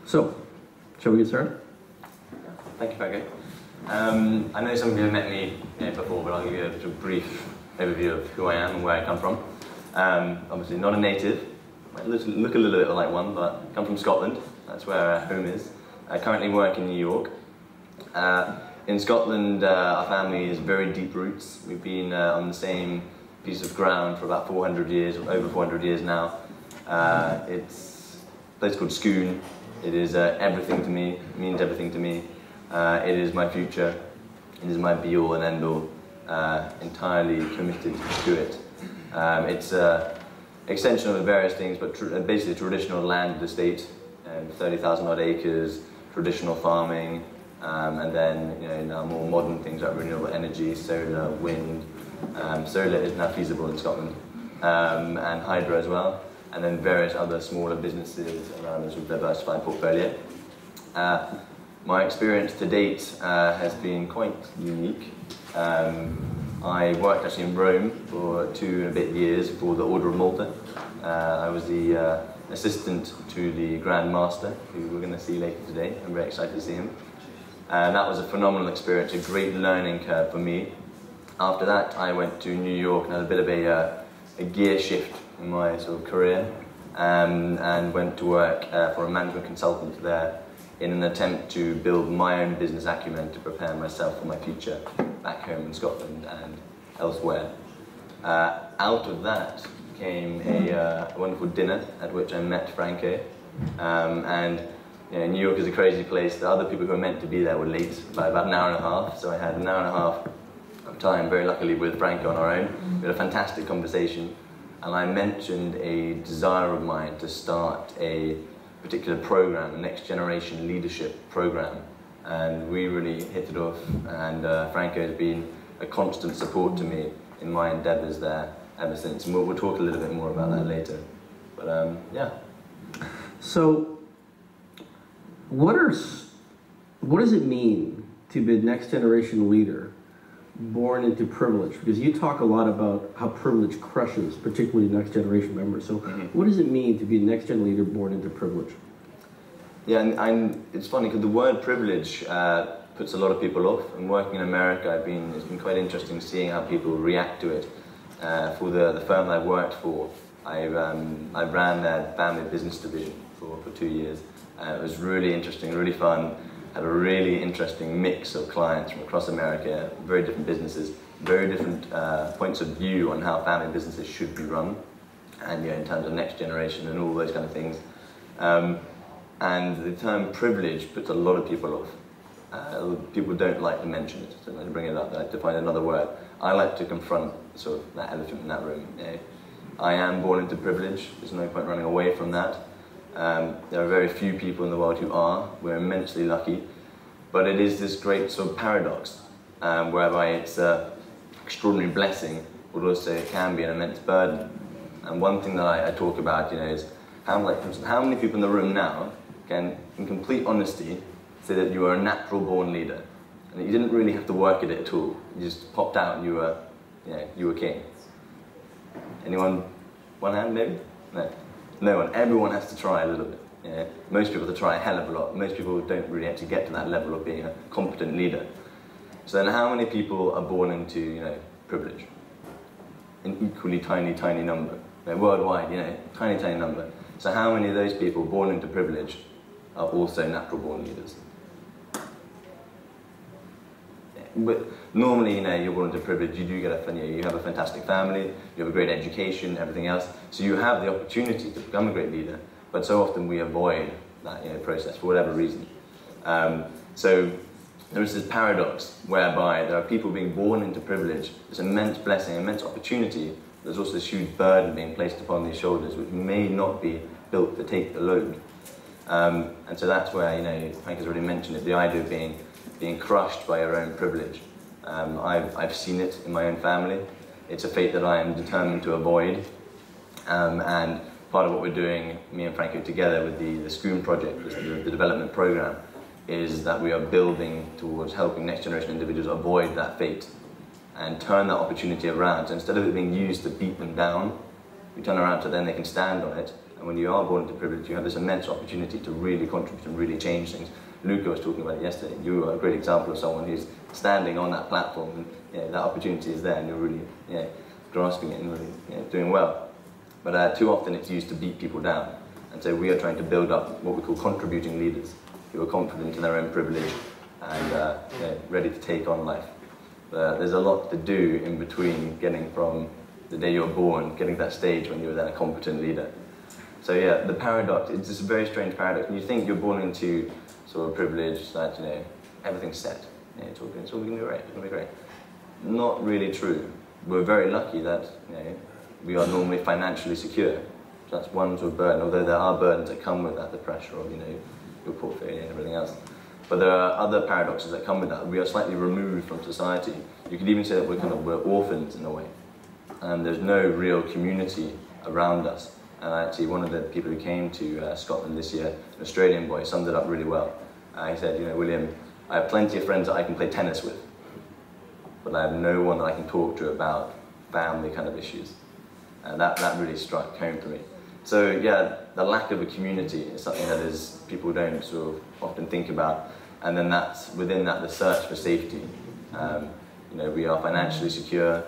So, shall we get started? Thank you, Franco. I know some of you have met me before, but I'll give you a brief overview of who I am and where I come from. Obviously not a native, might look a little bit like one, but I come from Scotland. That's where our home is. I currently work in New York. In Scotland, our family has very deep roots. We've been on the same piece of ground for about 400 years, over 400 years now. It's a place called Scone. It is everything to me, it means everything to me. It is my future, it is my be-all and end-all, entirely committed to it. It's an extension of various things, but basically traditional land estate, 30,000 odd acres, traditional farming, and then now more modern things like renewable energy, solar, wind. Solar is now feasible in Scotland, and hydro as well, and then various other smaller businesses around a sort of diversified portfolio. My experience to date has been quite unique. I worked actually in Rome for 2 and a bit years for the Order of Malta. I was the assistant to the Grand Master, who we're going to see later today. I'm very excited to see him. And that was a phenomenal experience, a great learning curve for me. After that, I went to New York and had a bit of a gear shift in my sort of career, and went to work for a management consultant there in an attempt to build my own business acumen to prepare myself for my future back home in Scotland and elsewhere. Out of that came a wonderful dinner at which I met Franco, and New York is a crazy place. The other people who were meant to be there were late by about an hour and a half, so I had an hour and a half of time, very luckily, with Franco on our own. We had a fantastic conversation, and I mentioned a desire of mine to start a particular program, a next generation leadership program, and we really hit it off, and Franco has been a constant support to me in my endeavours there ever since, and we'll talk a little bit more about that later, but yeah. So, what does it mean to be a next generation leader born into privilege? Because you talk a lot about how privilege crushes, particularly next generation members. So what does it mean to be a next gen leader born into privilege? Yeah, and it's funny because the word privilege puts a lot of people off. And working in America, it's been quite interesting seeing how people react to it. For the firm I worked for, I ran their family business division for 2 years. It was really interesting, really fun. Had a really interesting mix of clients from across America, very different businesses, very different points of view on how family businesses should be run, and in terms of next generation and all those kind of things. And the term privilege puts a lot of people off. People don't like to mention it, so they bring it up. They like to find another word. I like to confront sort of that elephant in that room. I am born into privilege. There's no point running away from that. There are very few people in the world who are. We're immensely lucky, but it is this great sort of paradox whereby it's an extraordinary blessing, but also it can be an immense burden. And one thing that I talk about, is how many people in the room now can, in complete honesty, say that you are a natural born leader, and that you didn't really have to work at it at all. You just popped out and you were king. Anyone? One hand, maybe? No. No one. Everyone has to try a little bit. Most people have to try a hell of a lot. Most people don't really actually get to that level of being a competent leader. So then how many people are born into, privilege? An equally tiny, tiny number. Worldwide, tiny, tiny number. So how many of those people born into privilege are also natural born leaders? But normally, you're born into privilege, you do get you have a fantastic family, you have a great education, everything else, so you have the opportunity to become a great leader, but so often we avoid that process for whatever reason. So there is this paradox whereby there are people being born into privilege, this immense blessing, immense opportunity, there's also this huge burden being placed upon these shoulders which may not be built to take the load. And so that's where, Frank has already mentioned it, the idea of being crushed by your own privilege. I've seen it in my own family. It's a fate that I am determined to avoid. And part of what we're doing, me and Franco together with the Scone project, the development program, is that we are building towards helping next generation individuals avoid that fate and turn that opportunity around. So instead of it being used to beat them down, we turn around so then they can stand on it And when you are born into privilege, you have this immense opportunity to really contribute and really change things. Luca was talking about it yesterday. You are a great example of someone who's standing on that platform, and that opportunity is there, and you're really grasping it and really doing well. But too often it's used to beat people down. And so we are trying to build up what we call contributing leaders, who are confident in their own privilege and ready to take on life. There's a lot to do in between getting from the day you're born, getting to that stage when you're then a competent leader. So yeah, the paradox, it's this very strange paradox. When you think you're born into sort of privilege, that everything's set, it's all going to be great, it's going to be great. Not really true. We're very lucky that we are normally financially secure. So that's one sort of burden, although there are burdens that come with that, the pressure of your portfolio and everything else. But there are other paradoxes that come with that. We are slightly removed from society. You could even say that we're orphans in a way. And there's no real community around us. And actually, one of the people who came to Scotland this year, an Australian boy, summed it up really well. He said, William, I have plenty of friends that I can play tennis with, but I have no one that I can talk to about family kind of issues. And that really struck home for me. So yeah, the lack of a community is something that people don't sort of often think about. And then within that, the search for safety. We are financially secure,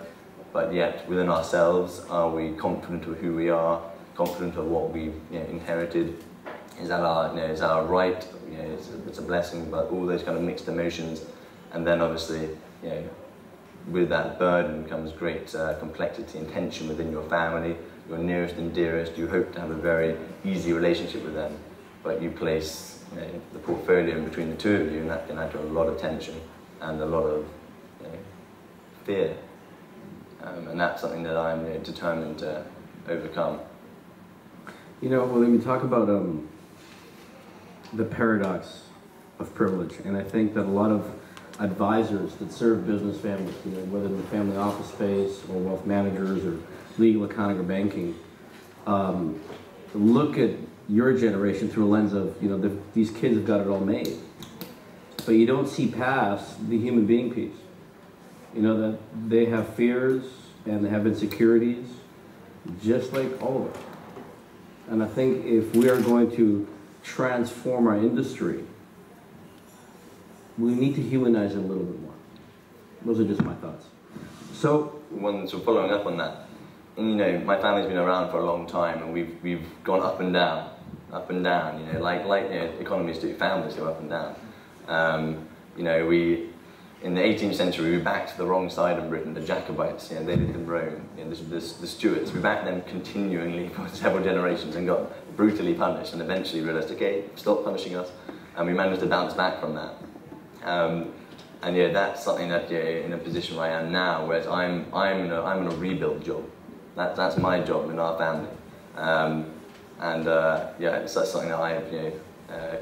but yet within ourselves, are we confident of who we are, confident of what we've inherited? Is that our right? It's a blessing, but all those kind of mixed emotions. And then obviously, with that burden comes great complexity and tension within your family, your nearest and dearest. You hope to have a very easy relationship with them, but you place the portfolio in between the two of you, and that can add to a lot of tension and a lot of fear. And that's something that I'm determined to overcome. When we talk about the paradox of privilege, and I think that a lot of advisors that serve business families, whether in the family office space or wealth managers or legal, accounting, or banking, look at your generation through a lens of, these kids have got it all made. But you don't see past the human being piece. That they have fears and they have insecurities, just like all of us. And I think if we are going to transform our industry, we need to humanize it a little bit more. Those are just my thoughts. So, following up on that, my family's been around for a long time, and we've gone up and down, like economies do, families go up and down. In the 18th century, we backed the wrong side of Britain, the Jacobites. They lived in Rome. The Stuarts. We backed them continually for several generations and got brutally punished, and eventually realised, okay, stop punishing us, and we managed to bounce back from that. And that's something that in a position where I am now, whereas I'm in a rebuild job. That's my job in our family, that's something that I've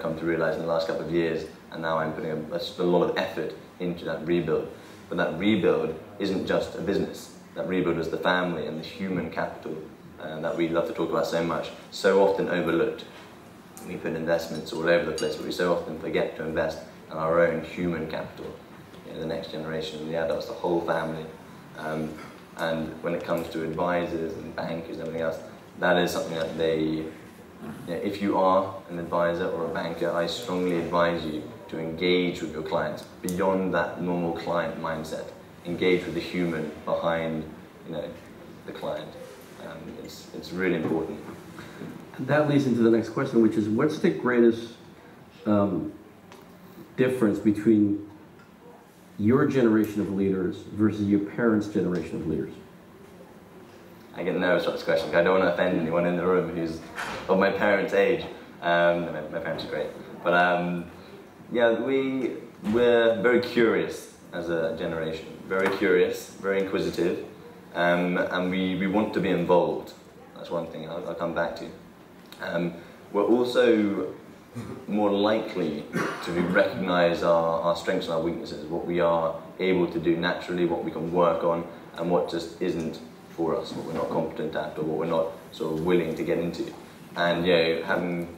come to realise in the last couple of years, and now I'm putting a lot of effort into that rebuild. But that rebuild isn't just a business. That rebuild is the family and the human capital that we love to talk about so much, so often overlooked. We put investments all over the place, but we so often forget to invest in our own human capital, the next generation, the adults, the whole family. And when it comes to advisors and bankers and everything else, that is something that if you are an advisor or a banker, I strongly advise you to engage with your clients beyond that normal client mindset. Engage with the human behind, the client. It's really important. And that leads into the next question, which is, what's the greatest difference between your generation of leaders versus your parents' generation of leaders? I get nervous about this question because I don't want to offend anyone in the room who's of my parents' age. My parents are great. But we're very curious as a generation. Very curious, very inquisitive, and we want to be involved. That's one thing I'll come back to. We're also more likely to recognise our strengths and our weaknesses, what we are able to do naturally, what we can work on, and what just isn't for us, what we're not competent at, or what we're not sort of willing to get into. And having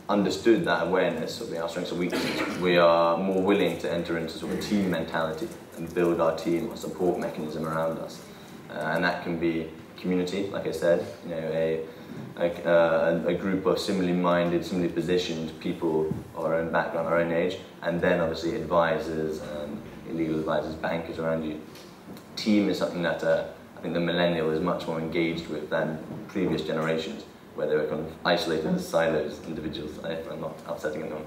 understood that awareness of our strengths and weaknesses, we are more willing to enter into sort of a team mentality and build our team, our support mechanism around us. And that can be community, like I said, you know, a group of similarly minded, similarly positioned people of our own background, our own age, and then obviously advisors and legal advisors, bankers around you. Team is something that I think the millennial is much more engaged with than previous generations, where they were kind of isolated as silos, individuals, if I'm not upsetting anyone.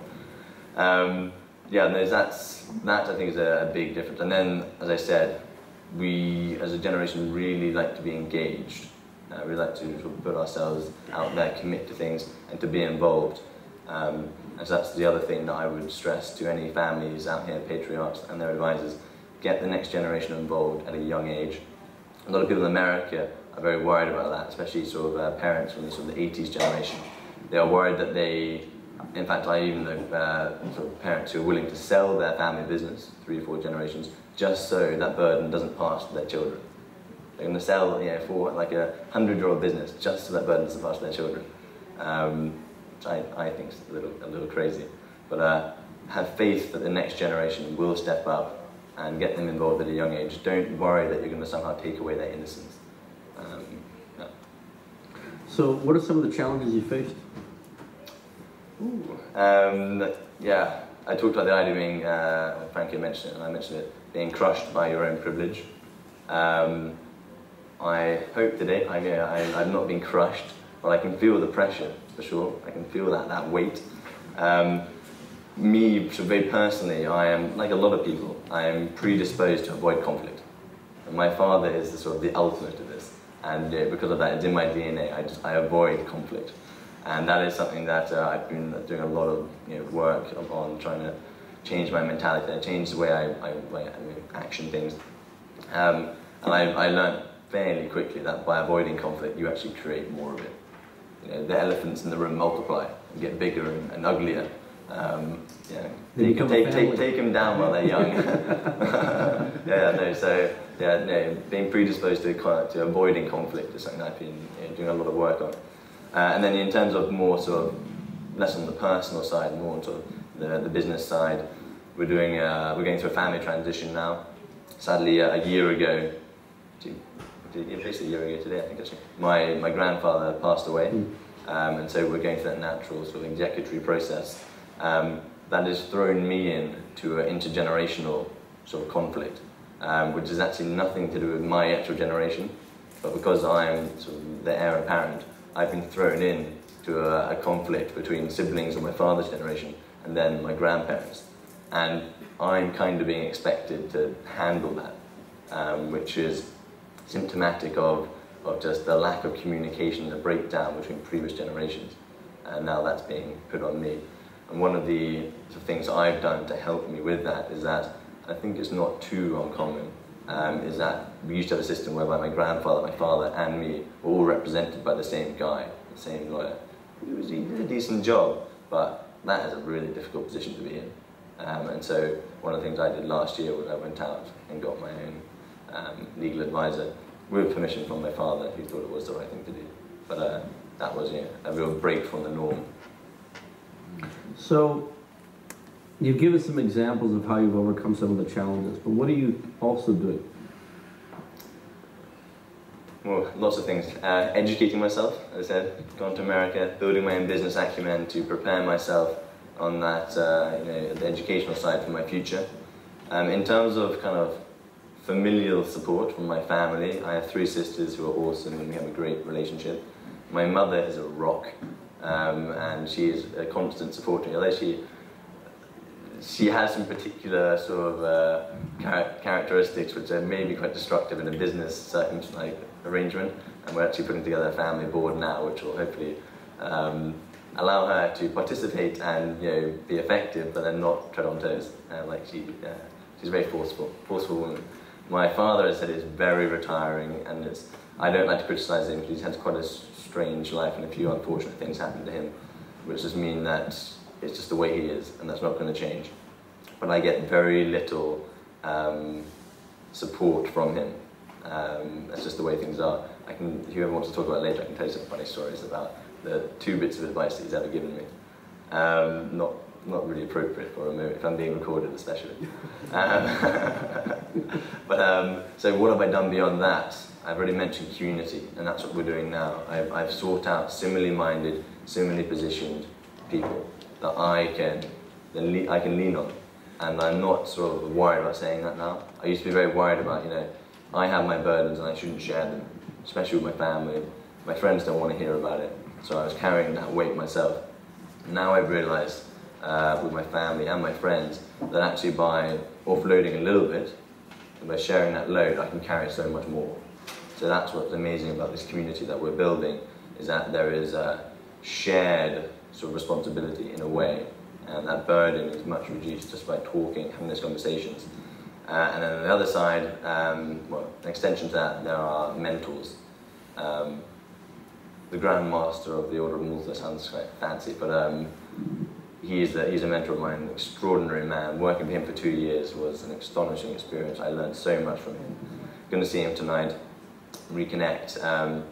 Yeah, that I think is a big difference. And then, as I said, we as a generation really like to be engaged. We like to sort of put ourselves out there, commit to things, and to be involved. And so that's the other thing that I would stress to any families out here, patriarchs and their advisors: get the next generation involved at a young age. A lot of people in America are very worried about that, especially sort of parents from the sort of the 80s generation. They are worried that in fact, I even know sort of parents who are willing to sell their family business 3 or 4 generations just so that burden doesn't pass to their children. They're going to sell, you know, for like a 100-year-old business just so that burden doesn't pass to their children, which I think is a little crazy. But have faith that the next generation will step up and get them involved at a young age. Don't worry that you're going to somehow take away their innocence. Yeah. So, what are some of the challenges you faced? Yeah, I talked about the idea of being, Frankie mentioned it, and I mentioned it, being crushed by your own privilege. I hope today, I've not been crushed, but I can feel the pressure, for sure. I can feel that weight. Me, very personally, I am, like a lot of people, I am predisposed to avoid conflict. And my father is the sort of the ultimate of this, and because of that, it's in my DNA. I avoid conflict. And that is something that I've been doing a lot of work on, trying to change my mentality, change the way I action things. And I learned fairly quickly that by avoiding conflict, you actually create more of it. You know, the elephants in the room multiply and get bigger and uglier. Take them down while they're young. Being predisposed to avoiding conflict is something I've been doing a lot of work on. And then in terms of more sort of less on the personal side, more on sort of the business side, we're going through a family transition now. Sadly, a year ago, basically a year ago today, I think actually, my grandfather passed away, and so we're going through that natural sort of executory process. That has thrown me into an intergenerational sort of conflict, which is actually nothing to do with my actual generation, but because I am sort of the heir apparent, I've been thrown in to a conflict between siblings of my father's generation and then my grandparents. And I'm kind of being expected to handle that, which is symptomatic of just the lack of communication, the breakdown between previous generations. And now that's being put on me. And one of the things I've done to help me with that is that, I think it's not too uncommon, is that we used to have a system whereby my grandfather, my father, and me were all represented by the same guy, the same lawyer. He did a decent job, but that is a really difficult position to be in. And so one of the things I did last year was I went out and got my own legal advisor with permission from my father, who thought it was the right thing to do. But that was a real break from the norm. So, you've given some examples of how you've overcome some of the challenges, but what are you also doing? Well, lots of things. Educating myself, as I said, gone to America, building my own business acumen to prepare myself on that, the educational side for my future. In terms of kind of familial support from my family, I have 3 sisters who are awesome and we have a great relationship. My mother is a rock, and she is a constant support to me, although she has some particular sort of characteristics which are maybe quite destructive in a business arrangement, and we're actually putting together a family board now which will hopefully allow her to participate and be effective, but then not tread on toes. She's a very forceful woman. My father, as I said, is very retiring, and I don't like to criticise him because he's had quite a strange life and a few unfortunate things happened to him, which just mean that it's just the way he is, and that's not going to change. But I get very little support from him. That's just the way things are. If whoever wants to talk about it later, I can tell you some funny stories about the 2 bits of advice that he's ever given me. Not not really appropriate for a moment, if I'm being recorded especially. So what have I done beyond that? I've already mentioned community, and that's what we're doing now. I've sought out similarly minded, similarly positioned people that I can lean on. And I'm not sort of worried about saying that now. I used to be very worried about, I have my burdens and I shouldn't share them, especially with my family. My friends don't want to hear about it, so I was carrying that weight myself. Now I've realized with my family and my friends that actually by offloading a little bit, and by sharing that load, I can carry so much more. So that's what's amazing about this community that we're building, is that there is a shared sort of responsibility in a way, and that burden is much reduced just by talking, having those conversations. And then on the other side, well, an extension to that, there are mentors. The Grand Master of the Order of Malta sounds quite fancy, but he's a mentor of mine, an extraordinary man. Working with him for 2 years was an astonishing experience. I learned so much from him. Going to see him tonight, reconnect, an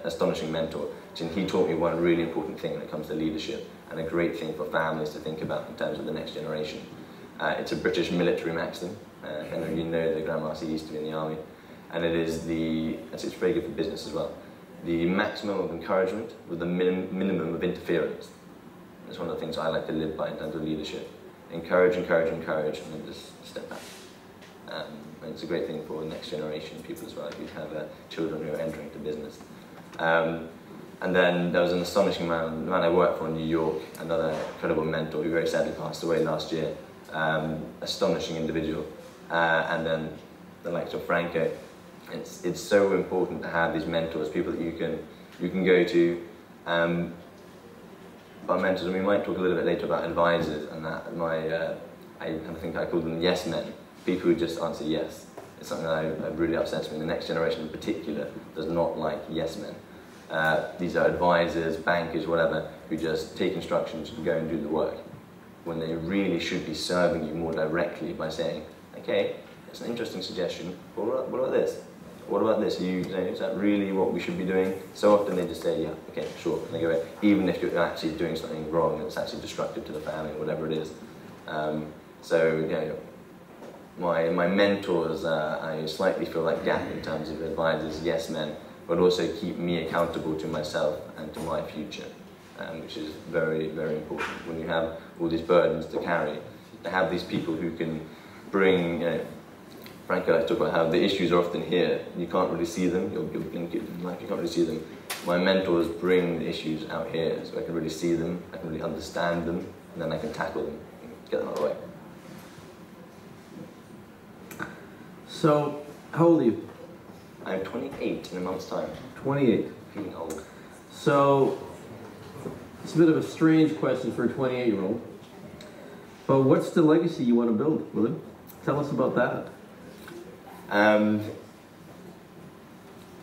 astonishing mentor. And he taught me one really important thing when it comes to leadership, and a great thing for families to think about in terms of the next generation. It's a British military maxim. If any of you know, the Grand Master used to be in the army, and it's very good for business as well. The maximum of encouragement with the minimum of interference. It's one of the things I like to live by in terms of leadership. Encourage, encourage, encourage, and then just step back. And it's a great thing for the next generation people as well, if you have children who are entering into business. And then there was an astonishing man, the man I worked for in New York, another incredible mentor who very sadly passed away last year. Astonishing individual. And then the likes of Franco. It's so important to have these mentors, people that you can go to. About mentors, and we might talk a little bit later about advisors, and that I think I call them yes men, people who just answer yes. It's something that really upsets me. The next generation in particular does not like yes men. These are advisors, bankers, whatever, who just take instructions and go and do the work, when they really should be serving you more directly by saying, okay, it's an interesting suggestion, but what about this? What about this? Is that really what we should be doing? So often they just say, yeah, okay, sure, and they go away, even if you're actually doing something wrong and it's actually destructive to the family or whatever it is. My mentors, I slightly feel like gap in terms of advisors, yes men, but also keep me accountable to myself and to my future, which is very, very important. When you have all these burdens to carry, to have these people who can bring, Franco, I talk about how the issues are often here. You can't really see them. You'll blink it in life, you can't really see them. My mentors bring the issues out here, so I can really see them, I can really understand them, and then I can tackle them and get them out of the way. So, how old are you? I'm 28 in a month's time. 28. Feeling old. So, it's a bit of a strange question for a 28-year-old, but what's the legacy you want to build, William? Tell us about that.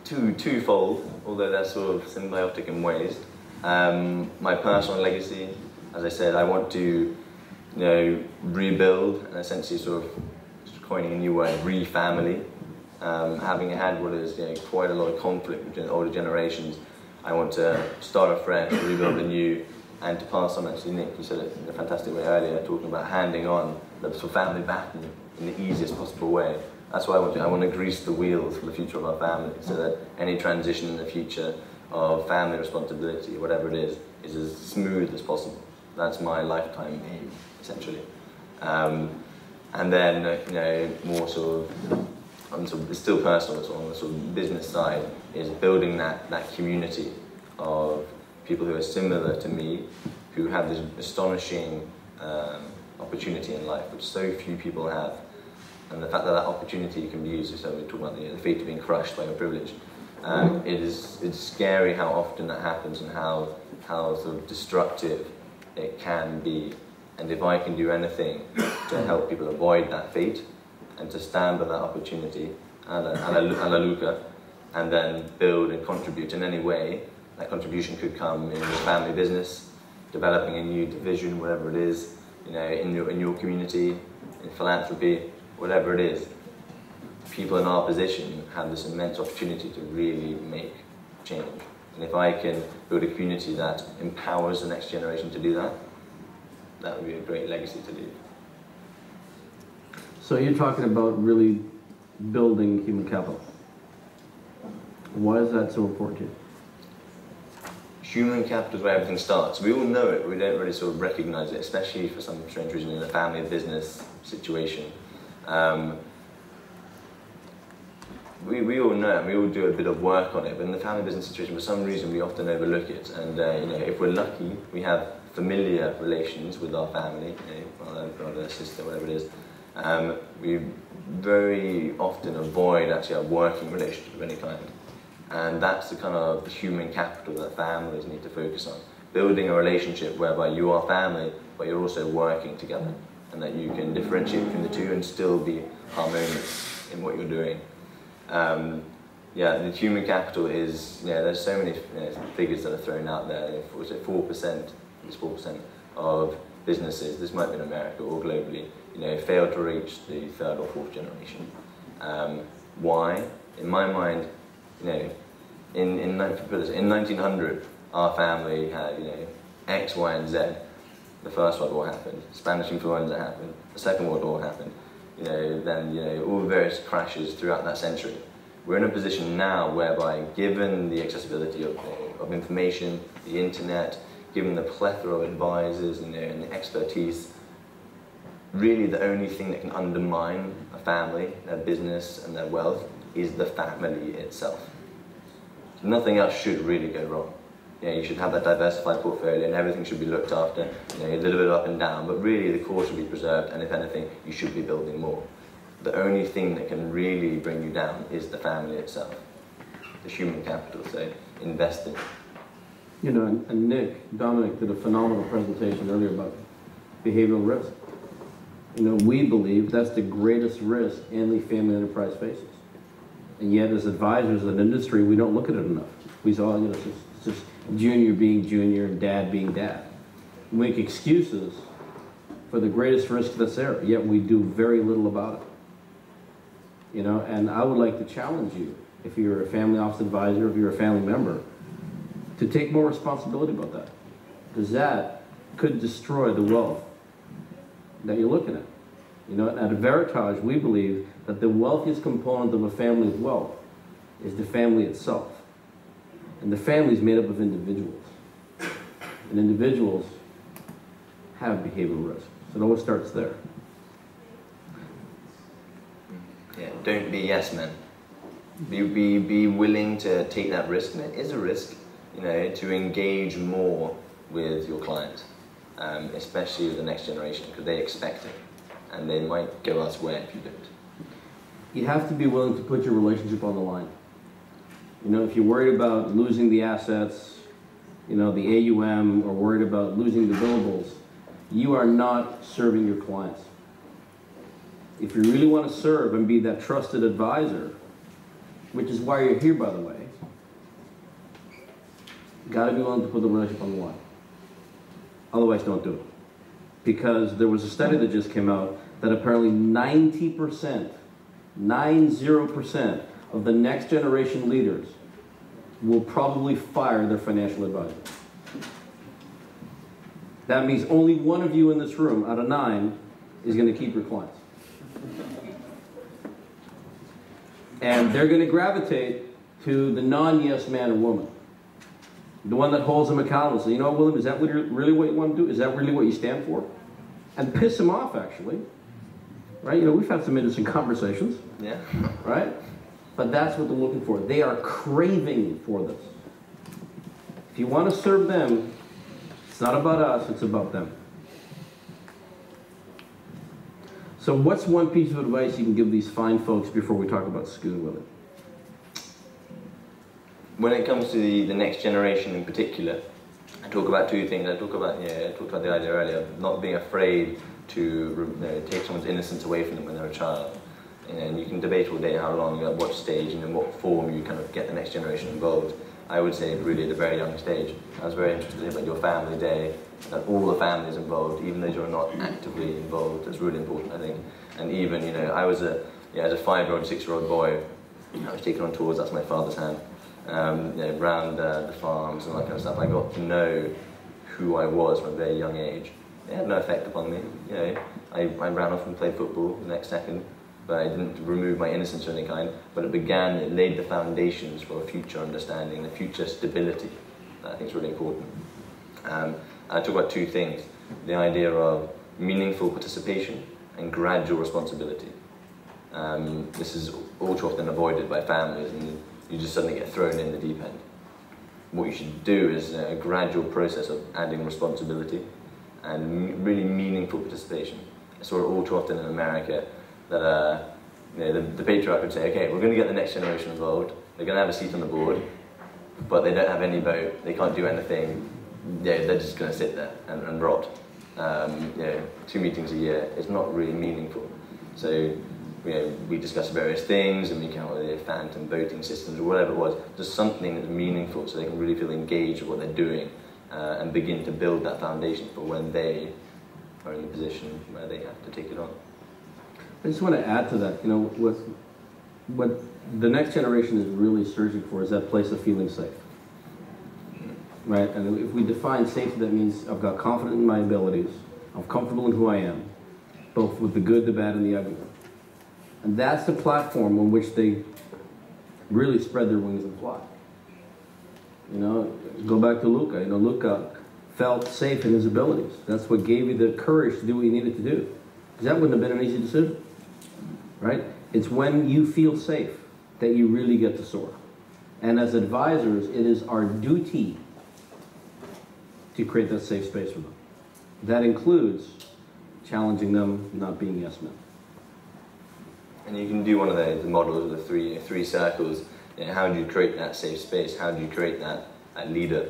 Twofold, although they're sort of symbiotic in ways. My personal legacy, as I said, I want to, rebuild and essentially sort of, just coining a new word, re-family. Having had what is quite a lot of conflict between the older generations, I want to start afresh, rebuild anew, and to pass on. Actually, Nick, you said it in a fantastic way earlier, talking about handing on the sort of family baton in the easiest possible way. That's what I want to do. I want to grease the wheels for the future of our family, so that any transition in the future of family responsibility, whatever it is as smooth as possible. That's my lifetime aim, essentially. And then, more sort of, it's still personal, so on the sort of business side, is building that community of people who are similar to me, who have this astonishing opportunity in life, which so few people have. And the fact that opportunity can be used, so we're talking about the fate of being crushed by your privilege. It's scary how often that happens and how sort of destructive it can be. And if I can do anything to help people avoid that fate and to stand by that opportunity, a la Luca, and then build and contribute in any way, that contribution could come in your family business, developing a new division, whatever it is, in your community, in philanthropy, whatever it is. People in our position have this immense opportunity to really make change. And if I can build a community that empowers the next generation to do that, that would be a great legacy to leave. So you're talking about really building human capital. Why is that so important to you? Human capital is where everything starts. We all know it, but we don't really sort of recognize it, especially for some strange reason in a family business situation. We all know it, and we all do a bit of work on it, but in the family business situation, for some reason, we often overlook it. And if we're lucky, we have familiar relations with our family, father, brother, sister, whatever it is. We very often avoid actually a working relationship of any kind. And that's the kind of the human capital that families need to focus on. Building a relationship whereby you are family, but you're also working together, and that you can differentiate between the two and still be harmonious in what you're doing. The human capital is, there's so many figures that are thrown out there. Was it 4%? It's 4% of businesses, this might be in America or globally, fail to reach the third or fourth generation. Why? In my mind, in 1900, our family had, X, Y, and Z. The First World War happened, Spanish influenza happened, the Second World War happened, then, all the various crashes throughout that century. We're in a position now whereby, given the accessibility of information, the internet, given the plethora of advisors and the expertise, really the only thing that can undermine a family, their business and their wealth is the family itself. Nothing else should really go wrong. You should have that diversified portfolio and everything should be looked after, a little bit up and down, but really the core should be preserved, and if anything, you should be building more. The only thing that can really bring you down is the family itself, the human capital, so invest in it. And Dominic did a phenomenal presentation earlier about behavioral risk. We believe that's the greatest risk any family enterprise faces. And yet, as advisors in an industry, we don't look at it enough. We saw, it's just junior being junior and dad being dad. We make excuses for the greatest risk that's there, yet we do very little about it. And I would like to challenge you, if you're a family office advisor, if you're a family member, to take more responsibility about that. Because that could destroy the wealth that you're looking at. At Veritage, we believe that the wealthiest component of a family's wealth is the family itself. And the family is made up of individuals. And individuals have behavioral risk. So it always starts there. Don't be yes men. Be willing to take that risk, and it is a risk, to engage more with your client, especially with the next generation, because they expect it, and they might go elsewhere if you don't. You have to be willing to put your relationship on the line. If you're worried about losing the assets, the AUM, or worried about losing the billables, you are not serving your clients. If you really want to serve and be that trusted advisor, which is why you're here, by the way, you got to be willing to put the relationship on the line. Otherwise, don't do it. Because there was a study that just came out that apparently 90% of the next generation leaders will probably fire their financial advisor. That means only one of you in this room out of 9 is going to keep your clients. And they're going to gravitate to the non-yes man or woman. The one that holds them accountable. So, William, is that really what you want to do? Is that really what you stand for? And piss them off, actually. Right? We've had some interesting conversations. Yeah. Right? But that's what they're looking for. They are craving for this. If you want to serve them, it's not about us, it's about them. So what's one piece of advice you can give these fine folks before we talk about Schoon, Willie? When it comes to the next generation in particular, I talk about two things. I talked about the idea earlier of not being afraid to take someone's innocence away from them when they're a child. And you can debate all day how long, at what stage, and in what form you kind of get the next generation involved. I would say really at a very young stage. I was very interested in your family day, that all the families involved, even those who are not actively involved. That's really important, I think. And even, I was as a 5-year-old, 6-year-old boy, I was taken on tours, that's my father's hand, around the farms and that kind of stuff. I got to know who I was from a very young age. it had no effect upon me. You know, I ran off and played football the next second, but I didn't remove my innocence of any kind. But it laid the foundations for a future understanding, a future stability that I think is really important. I talk about two things: the idea of meaningful participation and gradual responsibility. This is all too often avoided by families, and you just suddenly get thrown in the deep end. What you should do is a gradual process of adding responsibility and really meaningful participation. I saw it all too often in America that you know, the patriarch would say, okay, we're going to get the next generation involved, they're going to have a seat on the board, but they don't have any vote, they can't do anything, yeah, they're just going to sit there and rot. You know, 2 meetings a year is not really meaningful. So you know, we discuss various things and we come up with phantom voting systems or whatever it was, just something that's meaningful so they can really feel engaged with what they're doing and begin to build that foundation for when they are in the position where they have to take it on. I just want to add to that, you know, what the next generation is really searching for is that place of feeling safe. Right? And if we define safety, that means I've got confidence in my abilities, I'm comfortable in who I am, both with the good, the bad, and the ugly. And that's the platform on which they really spread their wings and fly. You know, go back to Luca. You know, Luca felt safe in his abilities. That's what gave you the courage to do what you needed to do. Because that wouldn't have been an easy decision, right? It's when you feel safe that you really get to soar. And as advisors, it is our duty to create that safe space for them. That includes challenging them, not being yes men. And you can do one of the models of the three circles. You know, how do you create that safe space? How do you create that leader?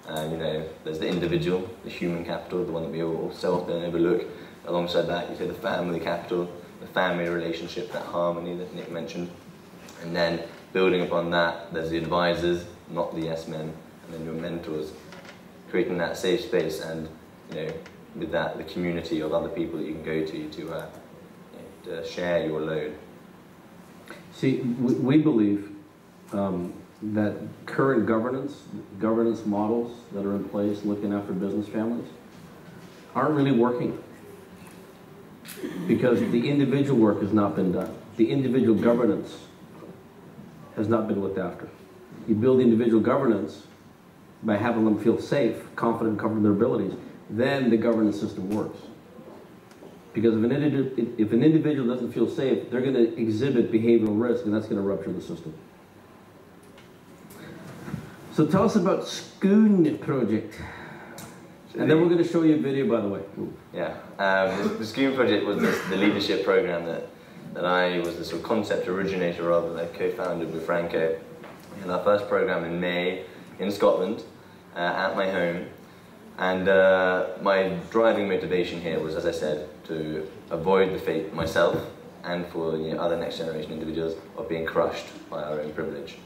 You know, there's the individual, the human capital, the one that we all so often overlook. Alongside that, you say the family capital, the family relationship, that harmony that Nick mentioned. And then building upon that, there's the advisors, not the yes men, and then your mentors. Creating that safe space and, you know, with that, the community of other people that you can go to share your load. See, we believe that current governance models that are in place looking after business families aren't really working because the individual work has not been done. The individual governance has not been looked after. You build individual governance by having them feel safe, confident, and comfortable in their abilities, then the governance system works. Because if an individual doesn't feel safe, they're going to exhibit behavioral risk, and that's going to rupture the system. So tell us about Schoon Project. And then we're going to show you a video, by the way. Yeah, the Schoon Project was the leadership program that I was the sort of concept originator of, and I co-founded with Franco. We had our first program in May in Scotland, at my home. And my driving motivation here was, as I said, to avoid the fate myself and for other next generation individuals of being crushed by our own privilege,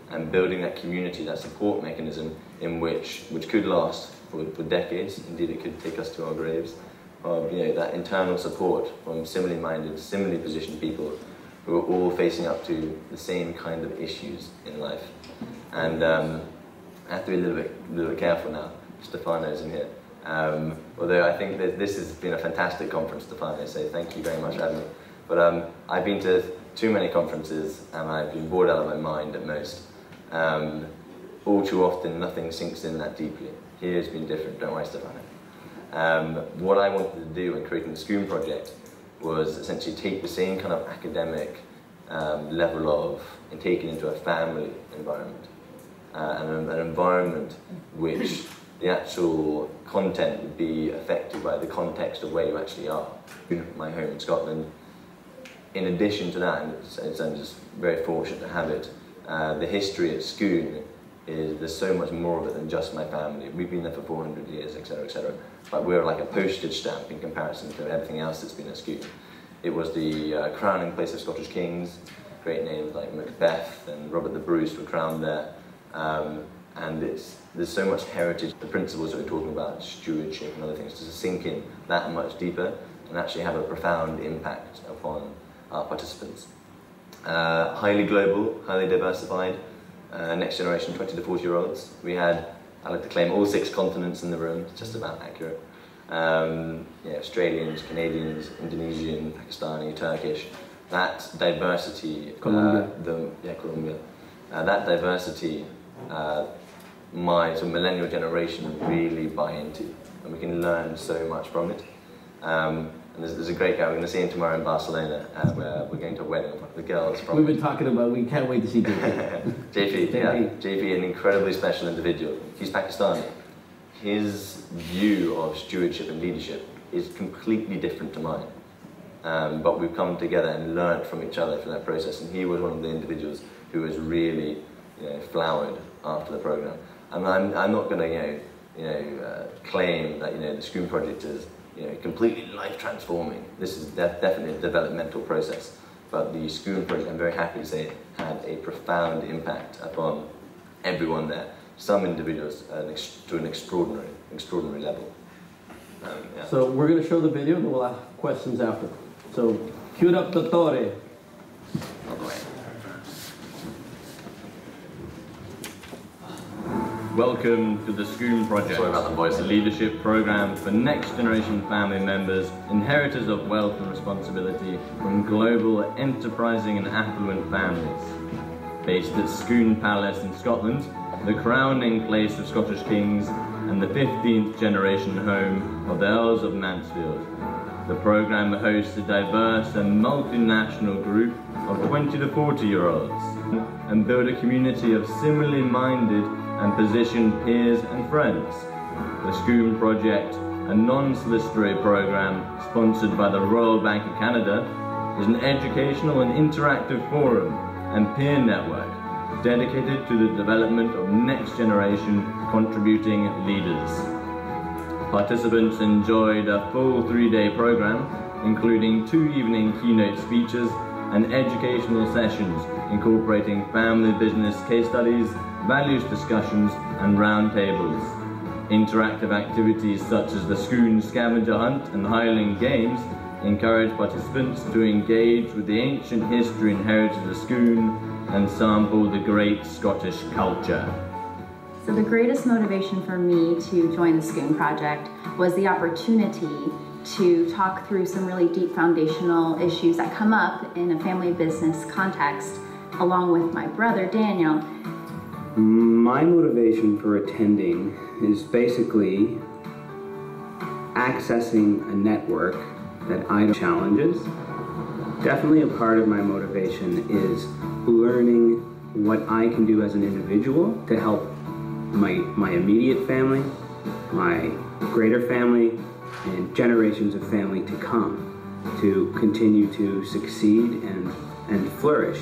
and building that community, that support mechanism in which could last for decades. Indeed, it could take us to our graves. Of that internal support from similarly minded, similarly positioned people who are all facing up to the same kind of issues in life. And I have to be a little bit careful now. Stefano's in here. Although I think that this has been a fantastic conference, Stefano, so thank you very much for having me. But I've been to too many conferences and I've been bored out of my mind at most. All too often, nothing sinks in that deeply. Here it's been different, don't worry, Stefano. What I wanted to do in creating the Schoon Project was essentially take the same kind of academic level of and take it into a family environment. And an environment which the actual content would be affected by the context of where you actually are. My home in Scotland. In addition to that, and I'm just very fortunate to have it, the history at Schoon there's so much more of it than just my family. We've been there for 400 years, etc., etc. But we're like a postage stamp in comparison to everything else that's been at Schoon. It was the crowning place of Scottish kings. Great names like Macbeth and Robert the Bruce were crowned there. And there's so much heritage, the principles that we're talking about, stewardship and other things, to sink in that much deeper and actually have a profound impact upon our participants. Highly global, highly diversified, next generation 20 to 40-year-olds. We had, I like to claim, all 6 continents in the room, just about accurate. Australians, Canadians, Indonesian, Pakistani, Turkish. That diversity, Colombia. Colombia. That diversity, my sort of millennial generation really buy into, and we can learn so much from it. And there's a great guy, we're going to see him tomorrow in Barcelona, where we're going to a wedding with the girls from... We've been talking about, we can't wait to see JP. JP, an incredibly special individual. He's Pakistani. His view of stewardship and leadership is completely different to mine. But we've come together and learned from each other through that process, and he was one of the individuals who was really flowered after the program. And I'm not going to claim that the Scroon Project is completely life transforming. This is definitely a developmental process, but the Scroon Project, I'm very happy to say, had a profound impact upon everyone there. Some individuals to an extraordinary level. So we're going to show the video and we'll ask questions after. So cue up the Dottore. Welcome to the Scroon Project, Sorry about the voice. a leadership program for next generation family members, inheritors of wealth and responsibility from global, enterprising and affluent families. Based at Scroon Palace in Scotland, the crowning place of Scottish kings and the 15th generation home of the Earls of Mansfield. The program hosts a diverse and multinational group of 20 to 40-year-olds and build a community of similarly minded and positioned peers and friends. The Scroon Project, a non-solicitatory program sponsored by the Royal Bank of Canada, is an educational and interactive forum and peer network dedicated to the development of next-generation contributing leaders. Participants enjoyed a full 3-day program, including 2 evening keynote speeches and educational sessions incorporating family business case studies, values discussions and roundtables. Interactive activities such as the Scroon Scavenger Hunt and Highland Games encourage participants to engage with the ancient history and heritage of Scroon and sample the great Scottish culture. So the greatest motivation for me to join the Scroon Project was the opportunity to talk through some really deep foundational issues that come up in a family business context, along with my brother Daniel. My motivation for attending is basically accessing a network that I challenges. Definitely a part of my motivation is learning what I can do as an individual to help my immediate family, my greater family, and generations of family to come to continue to succeed and flourish.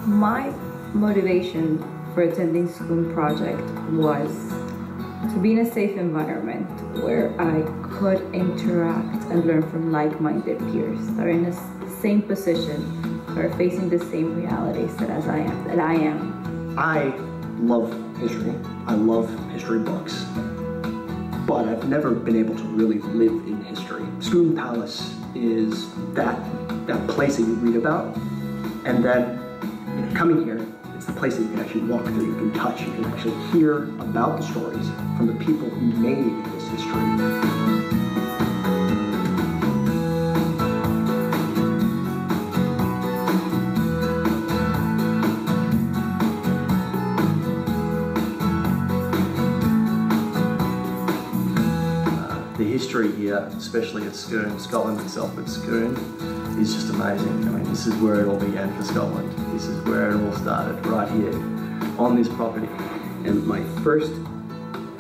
My motivation for attending Scroon Project was to be in a safe environment where I could interact and learn from like-minded peers that are in the same position, that are facing the same realities that I am. I love history. I love history books, but I've never been able to really live in history. Scroon Palace is that place that you read about, and then coming here, it's the place that you can actually walk through, you can touch, you can actually hear about the stories from the people who made this history. The history here, especially at Scroon, Scotland itself, but Scroon is just amazing. I mean, this is where it all began for Scotland. This is where it all started, right here, on this property. And my first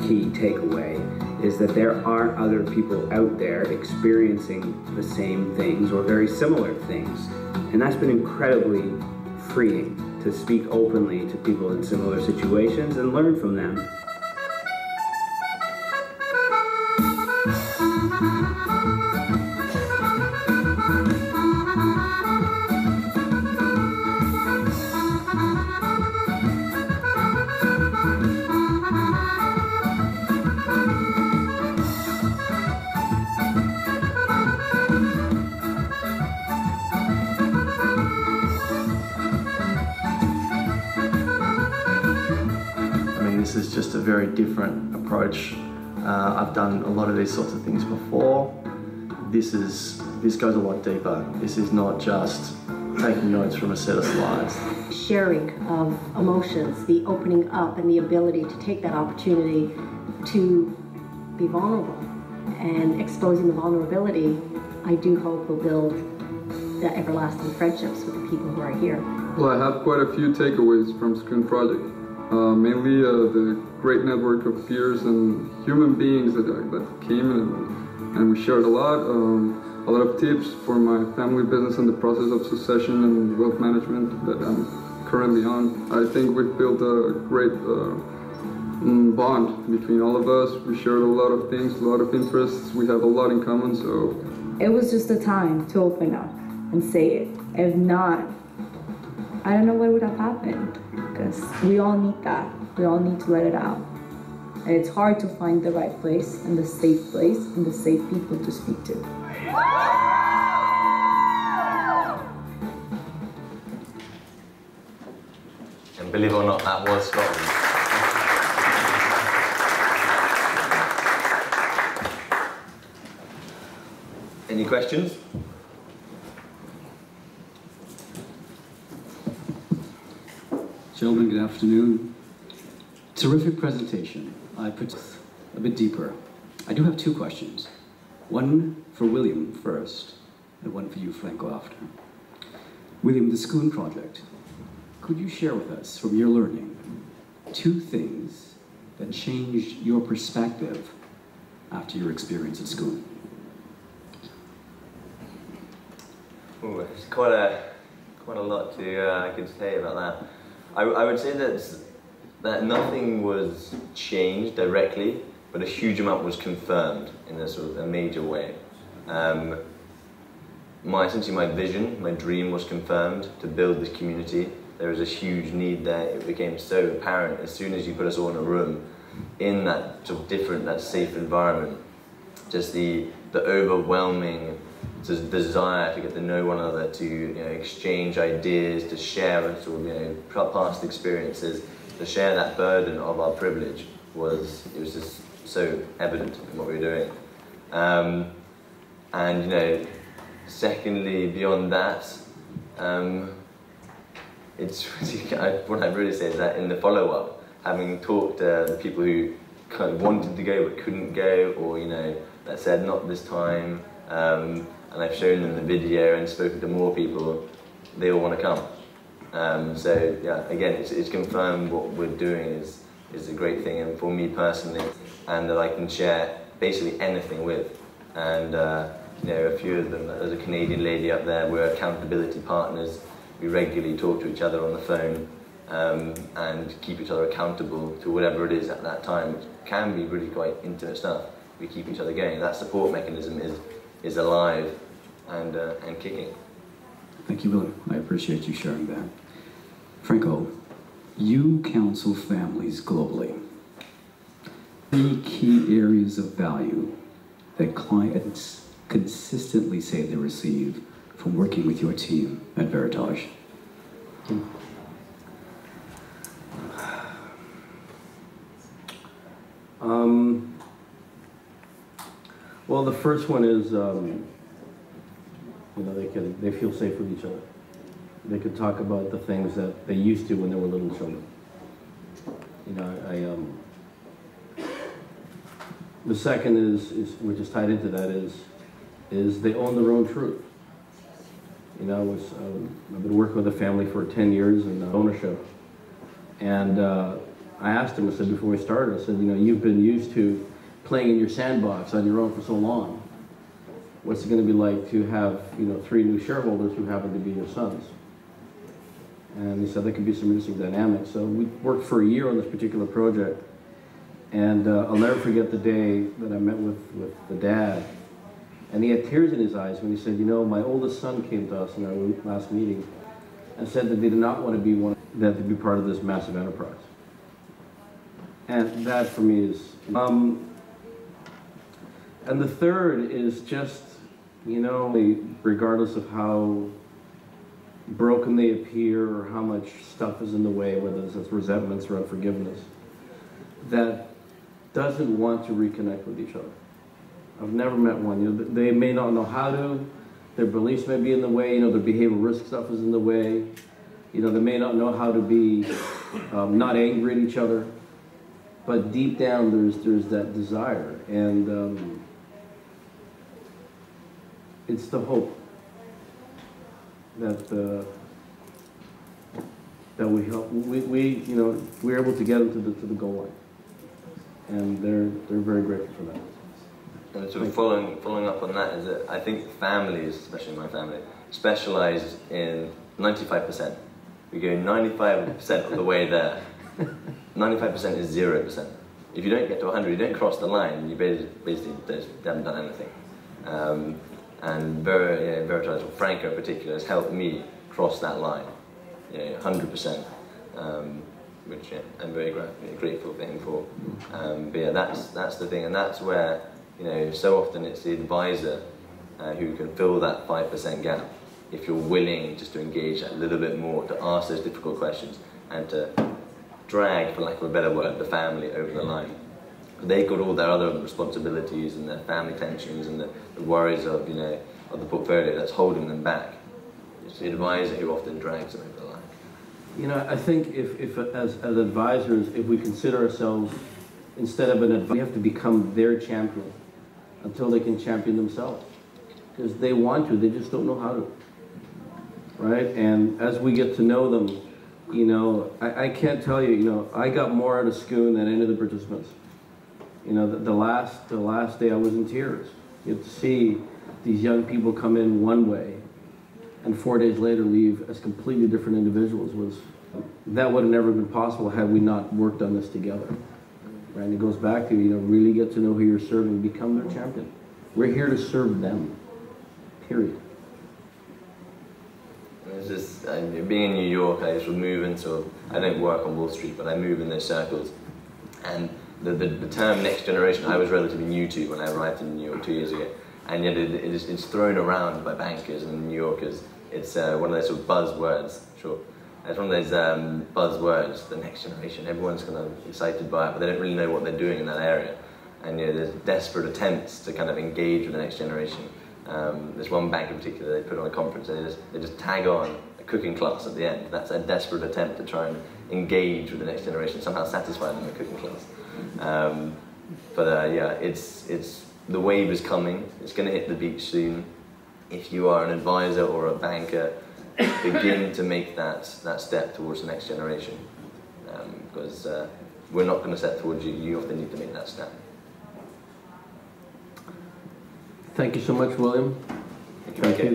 key takeaway is that there are other people out there experiencing the same things or very similar things. And that's been incredibly freeing to speak openly to people in similar situations and learn from them. just a very different approach. I've done a lot of these sorts of things before. This goes a lot deeper. This is not just taking notes from a set of slides. Sharing of emotions, the opening up and the ability to take that opportunity to be vulnerable and exposing the vulnerability, I do hope will build the everlasting friendships with the people who are here. Well, I have quite a few takeaways from Skoon Project. Mainly the great network of peers and human beings that came and we shared a lot of tips for my family business and the process of succession and wealth management that I'm currently on. I think we've built a great bond between all of us. We shared a lot of things, a lot of interests. We have a lot in common, so. It was just a time to open up and say it. If not, I don't know what would have happened, because we all need that. We all need to let it out. And it's hard to find the right place and the safe people to speak to. And believe it or not, that was Scotland. Any questions? Gentlemen, good afternoon. Terrific presentation. I put a bit deeper. I do have two questions. One for William first, and one for you, Franco, after. William, the Skoon Project. Could you share with us, from your learning, two things that changed your perspective after your experience at Skoon? Ooh, it's quite a lot to I could say about that. I would say that nothing was changed directly, but a huge amount was confirmed in a sort of a major way. Essentially my vision, my dream was confirmed to build this community. There was a huge need there. It became so apparent as soon as you put us all in a room, in that sort of different, that safe environment. Just the overwhelming desire to get to know one another, to exchange ideas, to share sort of past experiences, to share that burden of our privilege it was just so evident in what we were doing. And secondly, beyond that, what I'd really say is that in the follow-up, having talked to the people who kind of wanted to go but couldn't go, or that said not this time, and I've shown them the video and spoken to more people, they all want to come. So yeah, again, it's confirmed what we're doing is a great thing, and for me personally, and that I can share basically anything with. And a few of them, there's a Canadian lady up there, we're accountability partners. We regularly talk to each other on the phone and keep each other accountable to whatever it is at that time, which can be really quite intimate stuff. We keep each other going. That support mechanism is alive and kicking. Thank you, William. I appreciate you sharing that. Franco, you counsel families globally. Three key areas of value that clients consistently say they receive from working with your team at Veritage. Well, the first one is, they feel safe with each other. They could talk about the things that they used to when they were little children. The second is which is tied into that is they own their own truth. I've been working with a family for 10 years in ownership, and I asked him, I said, before we started, I said, you've been used to playing in your sandbox on your own for so long. What's it going to be like to have, 3 new shareholders who happen to be your sons? And he said there could be some interesting dynamics. So we worked for a year on this particular project, and I'll never forget the day that I met with the dad. And he had tears in his eyes when he said, my oldest son came to us in our last meeting and said that they did not want to be part of this massive enterprise. And that for me is, and the third is just, regardless of how broken they appear or how much stuff is in the way, whether it's resentments or unforgiveness, that doesn't want to reconnect with each other. I've never met one. You know, they may not know how to. Their beliefs may be in the way. You know, their behavioral risk stuff is in the way. You know, they may not know how to be not angry at each other. But deep down, there's that desire, and it's the hope that that we help. You know, we're able to get them to the goal line, and they're very grateful for that. And sort of following up on that is that I think families, especially my family, specialize in 95%. We go 95% of the way there. 95% is 0%. If you don't get to 100, you don't cross the line, you basically haven't done anything. And Veritas, or Franco in particular, has helped me cross that line, 100%, which I'm very grateful for him for. But yeah, that's the thing, and that's where, so often it's the advisor who can fill that 5% gap, if you're willing just to engage a little bit more, to ask those difficult questions, and to drag, for lack of a better word, the family over the line. They've got all their other responsibilities and their family tensions and the worries of of the portfolio that's holding them back. It's the advisor who often drags them over the line. I think if as advisors, if we consider ourselves, instead of an advisor, we have to become their champion until they can champion themselves. Because they want to, they just don't know how to. Right? And as we get to know them, I can't tell you, I got more out of Skoon than any of the participants. The last day I was in tears. You have to see these young people come in one way and 4 days later leave as completely different individuals. That would have never been possible had we not worked on this together. Right? And it goes back to, really get to know who you're serving, become their champion. We're here to serve them, period. It's just, being in New York, I just would move into, I don't work on Wall Street, but I move in those circles. And the term next generation, I was relatively new to when I arrived in New York 2 years ago. And yet it's thrown around by bankers and New Yorkers. It's one of those sort of buzzwords, sure. It's one of those buzzwords, the next generation. Everyone's kind of excited by it, but they don't really know what they're doing in that area. And there's desperate attempts to kind of engage with the next generation. There's one bank in particular, they put on a conference, and they just tag on a cooking class at the end. That's a desperate attempt to try and engage with the next generation, somehow satisfy them in a cooking class. Yeah, it's the wave is coming. It's going to hit the beach soon. If you are an advisor or a banker, begin to make that step towards the next generation, because we're not going to step towards you. You often need to make that step. Thank you so much, William. Thank you.